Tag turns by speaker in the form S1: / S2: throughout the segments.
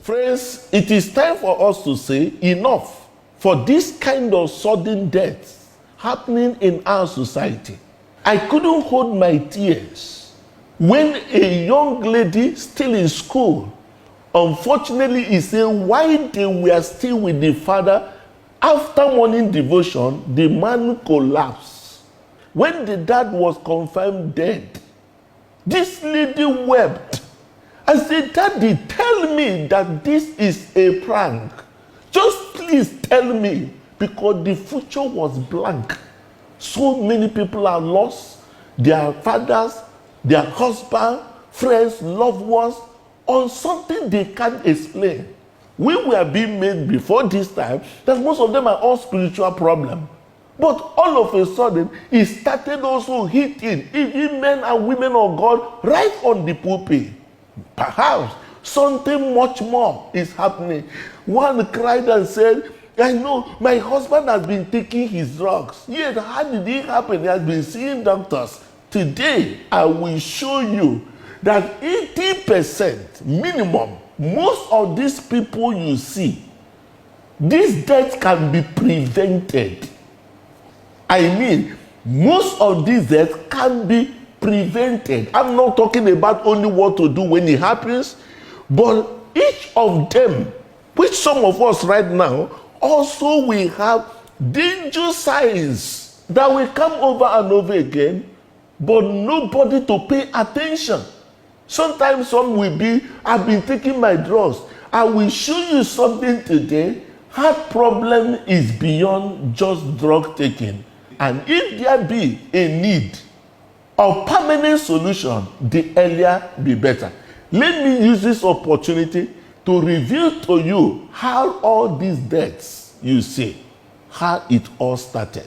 S1: Friends, it is time for us to say enough for this kind of sudden death happening in our society. I couldn't hold my tears when a young lady still in school, unfortunately, is saying why they were still with the father. After morning devotion, the man collapsed. When the dad was confirmed dead, this lady wept. I said, Daddy, tell me that this is a prank. Just please tell me, because the future was blank. So many people are lost. Their fathers, their husbands, friends, loved ones, on something they can't explain. We were being made before this time that most of them are all spiritual problems. But all of a sudden, it started also hitting even men and women of God right on the pulpit. Perhaps something much more is happening. One cried and said, I know my husband has been taking his drugs. Yet, how did it happen? He has been seeing doctors. Today, I will show you that 80% minimum, most of these people you see, this death can be prevented. I mean, most of these deaths can be prevented. I'm not talking about only what to do when it happens, but each of them, which some of us right now, also we have danger signs that will come over and over again, but nobody to pay attention. Sometimes some will be, I've been taking my drugs. I will show you something today. Heart problem is beyond just drug taking. And if there be a need of permanent solution, the earlier the better. Let me use this opportunity to reveal to you how all these deaths you see, how it all started,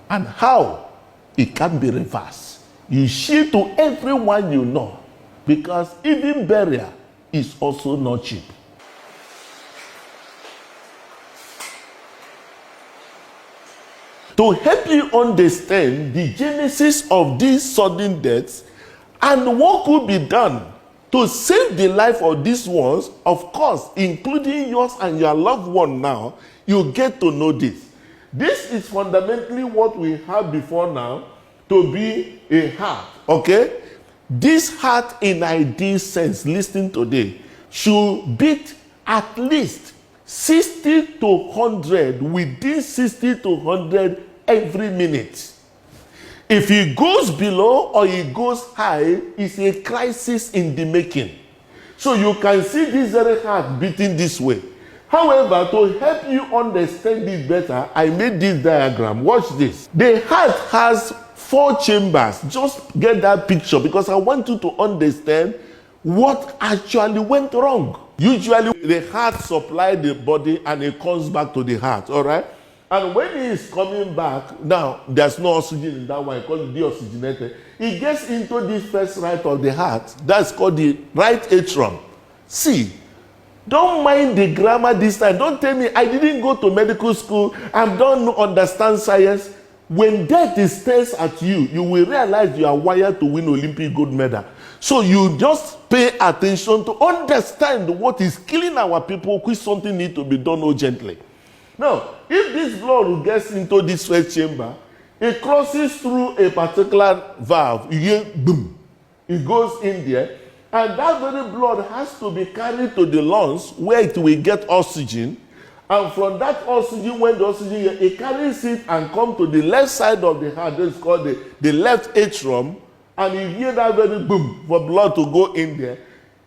S1: and how it can be reversed. You share to everyone you know, because even burial is also not cheap. To help you understand the genesis of these sudden deaths and what could be done to save the life of these ones, of course, including yours and your loved one now, you get to know this. This is fundamentally what we have before now to be a heart, okay? This heart in ideal sense, listen today, should beat at least 60 to 100, within 60 to 100 every minute. If it goes below or it goes high, it's a crisis in the making. So you can see this very heart beating this way. However, to help you understand it better, I made this diagram. Watch this. The heart has 4 chambers. Just get that picture because I want you to understand what actually went wrong. Usually, the heart supplies the body and it comes back to the heart, all right? And when it is coming back, now there's no oxygen in that one, I call it deoxygenated. It gets into this first right of the heart. That's called the right atrium. See, don't mind the grammar this time. Don't tell me I didn't go to medical school, I don't understand science. When death stares at you, you will realize you are wired to win Olympic gold medal. So you just pay attention to understand what is killing our people, which something needs to be done urgently. Now, if this blood gets into this first chamber, it crosses through a particular valve. You hear boom. It goes in there. And that very blood has to be carried to the lungs where it will get oxygen. And from that oxygen, when the oxygen, it carries it and comes to the left side of the heart. That's called the left atrium. And you hear that very boom for blood to go in there.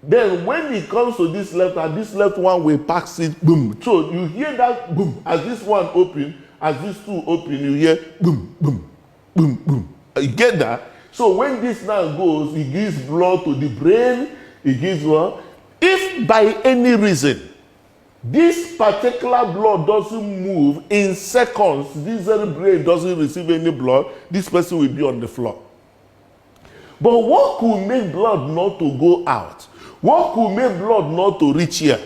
S1: Then when it comes to this left hand, this left one will pack it, boom. So you hear that boom. As this one open, as these two open, you hear boom, boom, boom, boom. You get that? So when this now goes, it gives blood to the brain, it gives blood. If by any reason, this particular blood doesn't move in seconds, this very brain doesn't receive any blood, this person will be on the floor. But what could make blood not to go out? What could make blood not to reach here?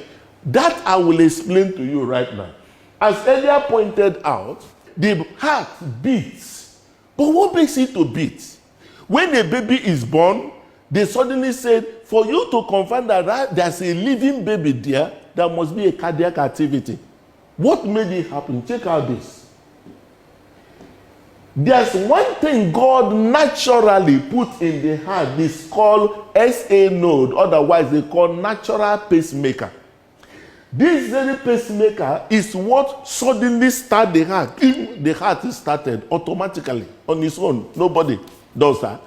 S1: That I will explain to you right now. As earlier pointed out, the heart beats. But what makes it to beat? When a baby is born, they suddenly said, for you to confirm that there's a living baby there, there must be a cardiac activity. What made it happen? Check out this. There's one thing God naturally put in the heart. It's called SA node, otherwise they call natural pacemaker. This very pacemaker is what suddenly starts the heart. If the heart is started automatically on its own, nobody does that.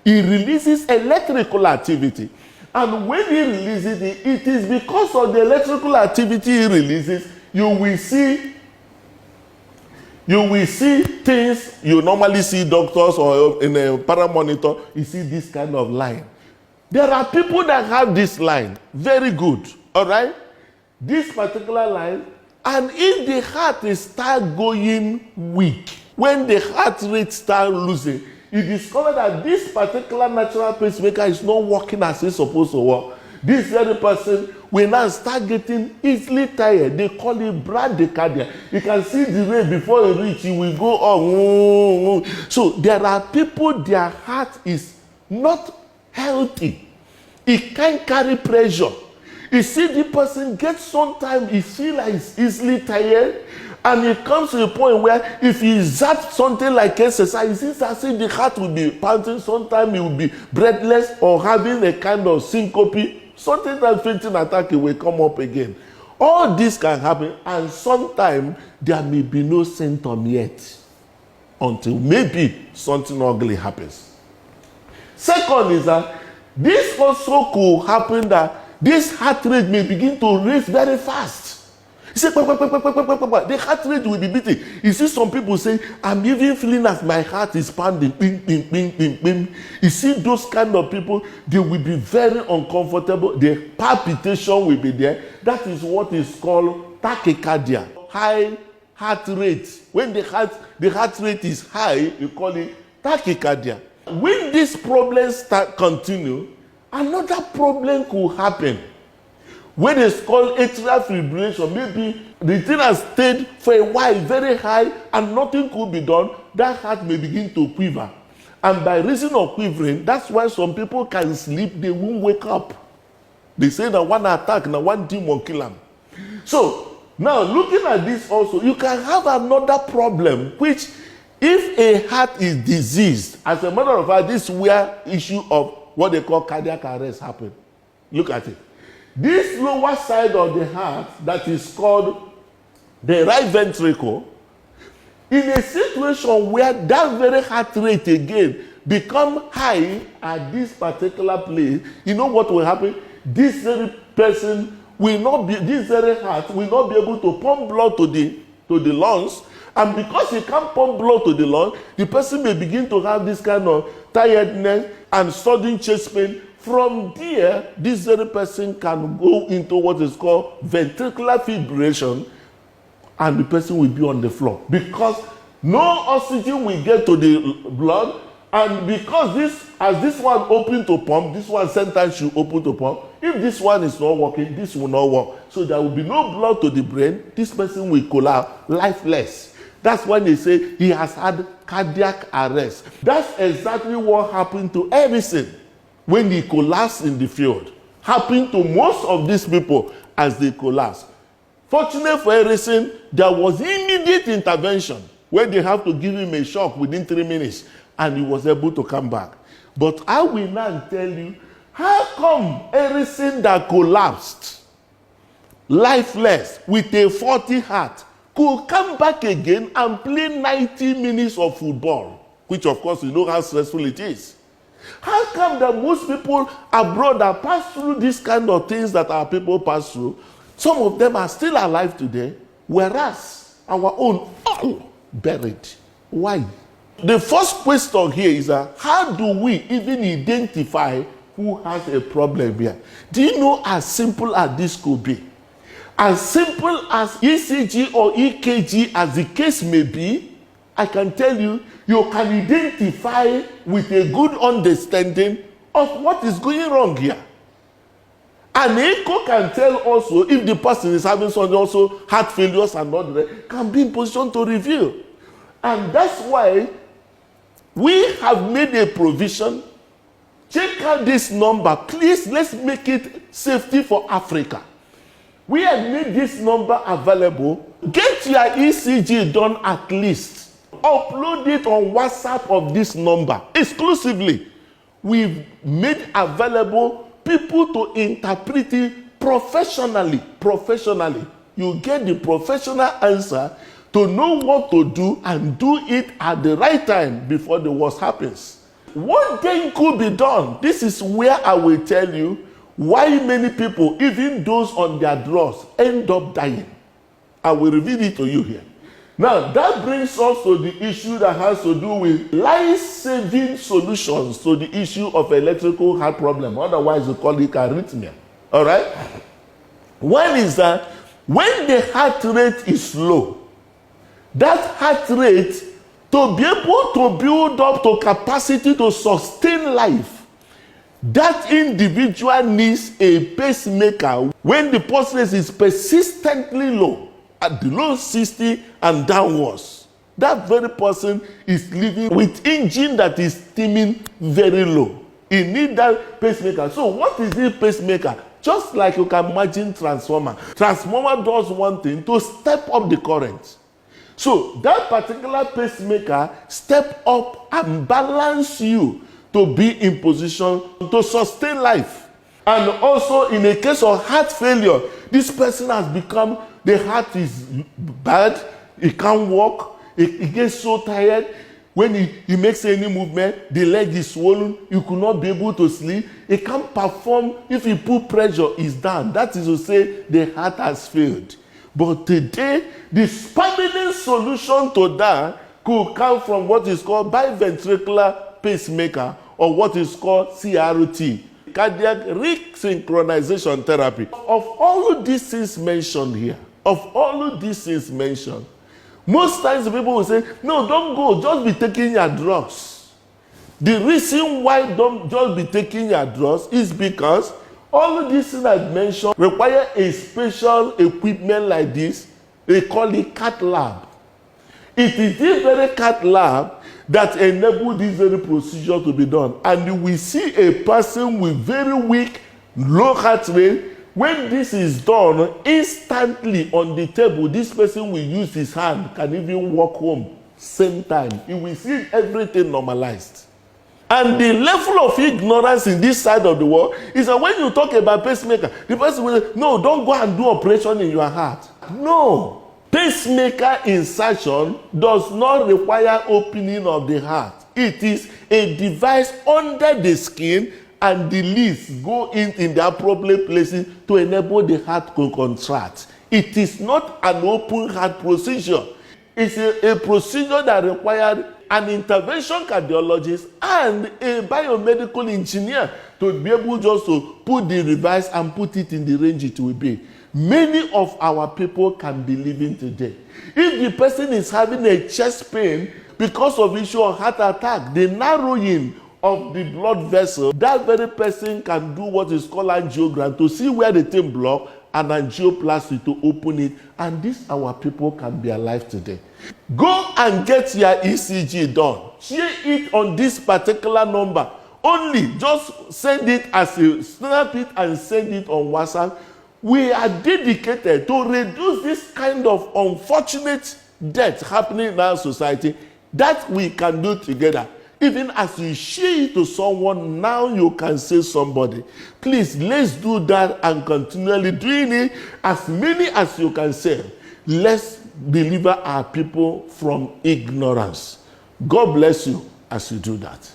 S1: It releases electrical activity. And when it releases it, it is because of the electrical activity it releases, you will see things you normally see doctors or in a paramonitor, you see this kind of line. There are people that have this line, very good, all right? This particular line, and if the heart is start going weak, when the heart rate start losing, you discover that this particular natural pacemaker is not working as it's supposed to work. This very person will now start getting easily tired. They call it bradycardia. You can see the rate before it reach, it will go on. So there are people, their heart is not healthy. It can't carry pressure. You see the person gets sometimes, he feels like he's easily tired, and it comes to a point where if he zaps something like exercise, it's as if the heart will be pounding, sometimes he will be breathless or having a kind of syncope. Something that fainting attack will come up again. All this can happen, and sometimes there may be no symptom yet until maybe something ugly happens. Second is that this also could happen that this heart rate may begin to raise very fast. You say, the heart rate will be beating. You see some people say, I'm even feeling as my heart is pounding. Bing, bing, bing, bing, bing. You see those kind of people, they will be very uncomfortable. The palpitation will be there. That is what is called tachycardia. High heart rate. When the heart rate is high, you call it tachycardia. When these problems continue, another problem could happen. When it's called atrial fibrillation, maybe the thing has stayed for a while very high and nothing could be done, that heart may begin to quiver. And by reason of quivering, that's why some people can sleep, they won't wake up. They say that one attack, now one demon kill them. So, now looking at this also, you can have another problem, which if a heart is diseased, as a matter of fact, this is where issue of what they call cardiac arrest happen. Look at it. This lower side of the heart that is called the right ventricle, in a situation where that very heart rate again become high at this particular place, you know what will happen? This very person will not be, this very heart will not be able to pump blood to the lungs, and because he can't pump blood to the lungs, the person may begin to have this kind of tiredness and sudden chest pain. From there, this very person can go into what is called ventricular fibrillation, and the person will be on the floor because no oxygen will get to the blood, and because as this one open to pump, this one sometimes should open to pump. If this one is not working, this will not work. So there will be no blood to the brain. This person will collapse, lifeless. That's when they say he has had cardiac arrest. That's exactly what happened to Edison when he collapsed in the field. Happened to most of these people as they collapsed. Fortunately for Edison, there was immediate intervention where they have to give him a shock within 3 minutes, and he was able to come back. But I will now tell you, how come Edison that collapsed, lifeless, with a faulty heart, could come back again and play 90 minutes of football, which of course you know how stressful it is. How come that most people abroad that pass through these kind of things that our people pass through, some of them are still alive today, whereas our own all buried? Why? The first question here is how do we even identify who has a problem here? Do you know as simple as this could be? As simple as ECG or EKG as the case may be, I can tell you, you can identify with a good understanding of what is going wrong here. An echo can tell also if the person is having some also heart failures and not that, can be in position to reveal. And that's why we have made a provision. Check out this number. Please, let's make it safety for Africa. We have made this number available. Get your ECG done at least. Upload it on WhatsApp of this number exclusively. We've made available people to interpret it professionally. You get the professional answer to know what to do and do it at the right time before the worst happens. What then could be done? This is where I will tell you why many people, even those on their drugs, end up dying. I will reveal it to you here. Now, that brings us to the issue that has to do with life-saving solutions to the issue of electrical heart problem. Otherwise, we call it arrhythmia. All right? One is that when the heart rate is low, that heart rate, to be able to build up to capacity to sustain life, that individual needs a pacemaker when the pulse rate is persistently low, at the low 60 and downwards. That very person is living with engine that is steaming very low. He needs that pacemaker. So what is the pacemaker? Just like you can imagine transformer. Transformer does one thing, to step up the current. So that particular pacemaker step up and balance you to be in position to sustain life. And also in a case of heart failure, this person has become, the heart is bad, he can't walk, he gets so tired. When he makes any movement, the leg is swollen, he could not be able to sleep, he can't perform. If he put pressure, he's down. That is to say, the heart has failed. But today, the permanent solution to that could come from what is called biventricular pacemaker, or what is called CRT, cardiac resynchronization therapy. Of all of these things mentioned here, most times people will say, no, don't go, just be taking your drugs. The reason why don't just be taking your drugs is because all of these things I mentioned require a special equipment like this. They call it cath lab. It is this very cath lab that enables this very procedure to be done. And we see a person with very weak, low heart rate. When this is done, instantly on the table, this person will use his hand, can even walk home same time. He will see everything normalized. And the level of ignorance in this side of the world is that when you talk about pacemaker, the person will say, no, don't go and do operation in your heart. No. Pacemaker insertion does not require opening of the heart. It is a device under the skin, and the leads go in the appropriate places to enable the heart to contract. It is not an open heart procedure. It's a procedure that requires an intervention cardiologist and a biomedical engineer to be able just to put the device and put it in the range it will be. Many of our people can be living today. If the person is having a chest pain because of issue of heart attack, the narrowing of the blood vessel, that very person can do what is called angiogram to see where the thing block and angioplasty to open it, and these our people can be alive today. Go and get your ECG done. Share it on this particular number. Only just send it as a snap it and send it on WhatsApp. We are dedicated to reduce this kind of unfortunate death happening in our society. That we can do together. Even as you share it to someone, now you can say somebody. Please, let's do that and continually doing it as many as you can say. Let's deliver our people from ignorance. God bless you as you do that.